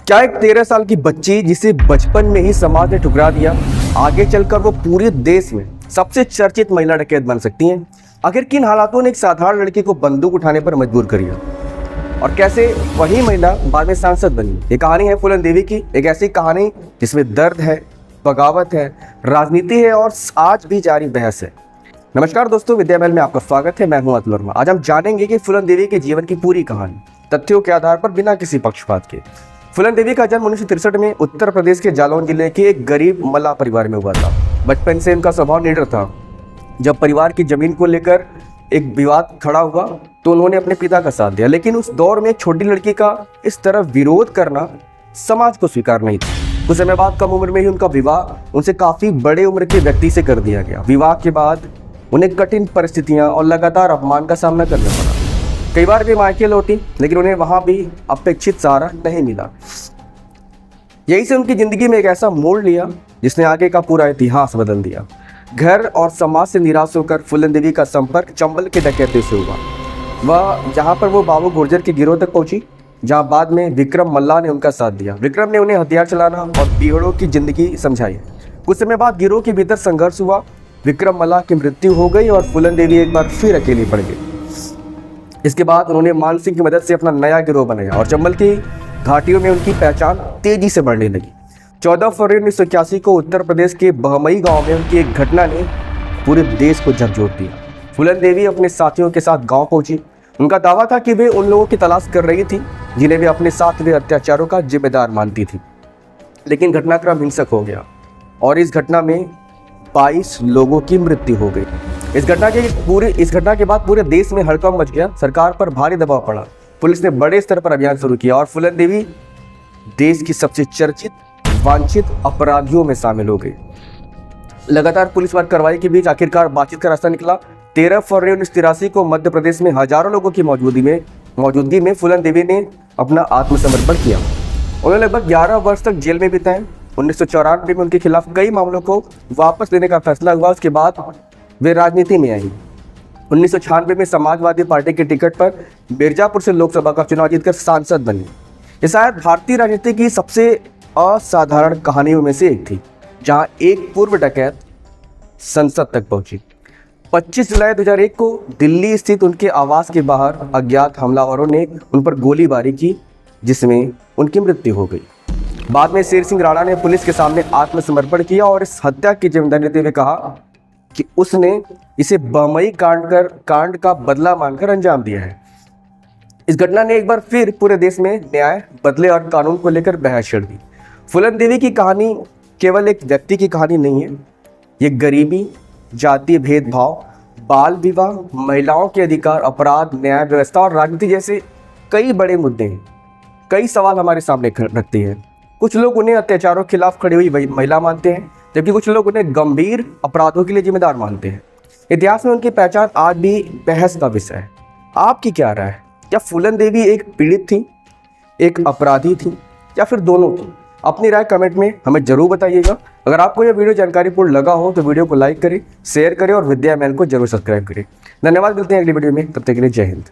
क्या एक 13 साल की बच्ची जिसे बचपन में ही समाज ने ठुकरा दिया, आगे चलकर वो पूरे देश में सबसे चर्चित महिला डकैत बन सकती हैं? आखिर किन हालातों ने एक साधारण लड़की को बंदूक उठाने पर मजबूर कर दिया और कैसे वही महिला बाद में सांसद बनी? ये कहानी है फूलन देवी की, एक ऐसी कहानी जिसमें दर्द है, बगावत है, राजनीति है और आज भी जारी बहस है। नमस्कार दोस्तों, विद्या महल में आपका स्वागत है। मैं हूं अतुल वर्मा। आज हम जानेंगे कि फूलन देवी के जीवन की पूरी कहानी तथ्यों के आधार पर, बिना किसी पक्षपात के। फूलन देवी का जन्म 1963 में उत्तर प्रदेश के जालौन जिले के एक गरीब मल्लाह परिवार में हुआ था। बचपन से उनका स्वभाव निडर था। जब परिवार की जमीन को लेकर एक विवाद खड़ा हुआ तो उन्होंने अपने पिता का साथ दिया, लेकिन उस दौर में एक छोटी लड़की का इस तरह विरोध करना समाज को स्वीकार नहीं था। कुछ समय बाद कम उम्र में ही उनका विवाह उनसे काफी बड़े उम्र के व्यक्ति से कर दिया गया। विवाह के बाद उन्हें कठिन परिस्थितियां और लगातार अपमान का सामना करना पड़ा। कई बार वे मायके लौटी, लेकिन उन्हें वहां भी अपेक्षित सहारा नहीं मिला। यही से उनकी जिंदगी में एक ऐसा मोड़ लिया जिसने आगे का पूरा इतिहास बदल दिया। घर और समाज से निराश होकर फूलन देवी का संपर्क चंबल के डकैती से हुआ। वह जहां पर वो बाबू गुर्जर के गिरोह तक पहुंची, जहां बाद में विक्रम मल्लाह ने उनका साथ दिया। विक्रम ने उन्हें हथियार चलाना और पीड़ों की जिंदगी समझाई। कुछ समय बाद गिरोह के भीतर संघर्ष हुआ, विक्रम मल्लाह की मृत्यु हो गई और फूलन देवी एक बार फिर अकेली पड़ गई। इसके बाद उन्होंने मान सिंह की मदद से अपना नया गिरोह बनाया और चंबल की घाटियों में उनकी पहचान तेजी से बढ़ने लगी। 14 फरवरी 1981 को उत्तर प्रदेश के बहमई गांव में उनकी एक घटना ने पूरे देश को झकझोर दिया। फूलन देवी अपने साथियों के साथ गांव पहुंची। उनका दावा था कि वे उन लोगों की तलाश कर रही थी जिन्हें वे अपने साथ हुए अत्याचारों का जिम्मेदार मानती थी। लेकिन घटनाक्रम हिंसक हो गया और इस घटना में 22 लोगों की मृत्यु हो गई। इस घटना के बाद पूरे देश में हड़कंप मच गया। सरकार पर भारी दबाव पड़ा। पुलिस ने बड़े स्तर पर अभियान शुरू किया और फूलन देवी देश की सबसे चर्चित, वांछित अपराधियों में शामिल हो गई। लगातार पुलिस पर कार्रवाई के बीच आखिरकार बातचीत का रास्ता निकला। 13 फरवरी 1983 को मध्य प्रदेश में हजारों लोगों की मौजूदगी में फूलन देवी ने अपना आत्मसमर्पण किया। उन्होंने लगभग 11 वर्ष तक जेल में बिताए। 1994 में उनके खिलाफ कई मामलों को वापस लेने का फैसला हुआ। उसके बाद वे राजनीति में आई। 1996 में समाजवादी पार्टी के टिकट पर मिर्जापुर से लोकसभा का चुनाव जीतकर सांसद बनी। ये शायद भारतीय राजनीति की सबसे असाधारण कहानियों में से एक थी, जहां एक पूर्व डकैत संसद तक पहुंची। 25 जुलाई 2001 को दिल्ली स्थित उनके आवास के बाहर अज्ञात हमलावरों ने उन पर गोलीबारी की, जिसमें उनकी मृत्यु हो गई। बाद में शेर सिंह राणा ने पुलिस के सामने आत्मसमर्पण किया और इस हत्या की जिम्मेदारी लेते हुए कहा कि उसने इसे बमई कांड का बदला मानकर अंजाम दिया है। इस घटना ने एक बार फिर पूरे देश में न्याय, बदले और कानून को लेकर बहस छिड़ दी। फूलन देवी की कहानी केवल एक व्यक्ति की कहानी नहीं है। ये गरीबी, जातीय भेदभाव, बाल विवाह, महिलाओं के अधिकार, अपराध, न्याय व्यवस्था और राजनीति जैसे कई बड़े मुद्दे हैं। कई सवाल हमारे सामने रखती है। कुछ लोग उन्हें अत्याचारों के खिलाफ खड़ी हुई महिला मानते हैं, जबकि कुछ लोग उन्हें गंभीर अपराधों के लिए जिम्मेदार मानते हैं। इतिहास में उनकी पहचान आज भी बहस का विषय है। आपकी क्या राय है? क्या फूलन देवी एक पीड़ित थी, एक अपराधी थी, या फिर दोनों थी? अपनी राय कमेंट में हमें जरूर बताइएगा। अगर आपको यह वीडियो जानकारीपूर्ण लगा हो तो वीडियो को लाइक करें, शेयर करें और विद्या महल को जरूर सब्सक्राइब करें। धन्यवाद। मिलते हैं अगली वीडियो में, तब तक के लिए जय हिंद।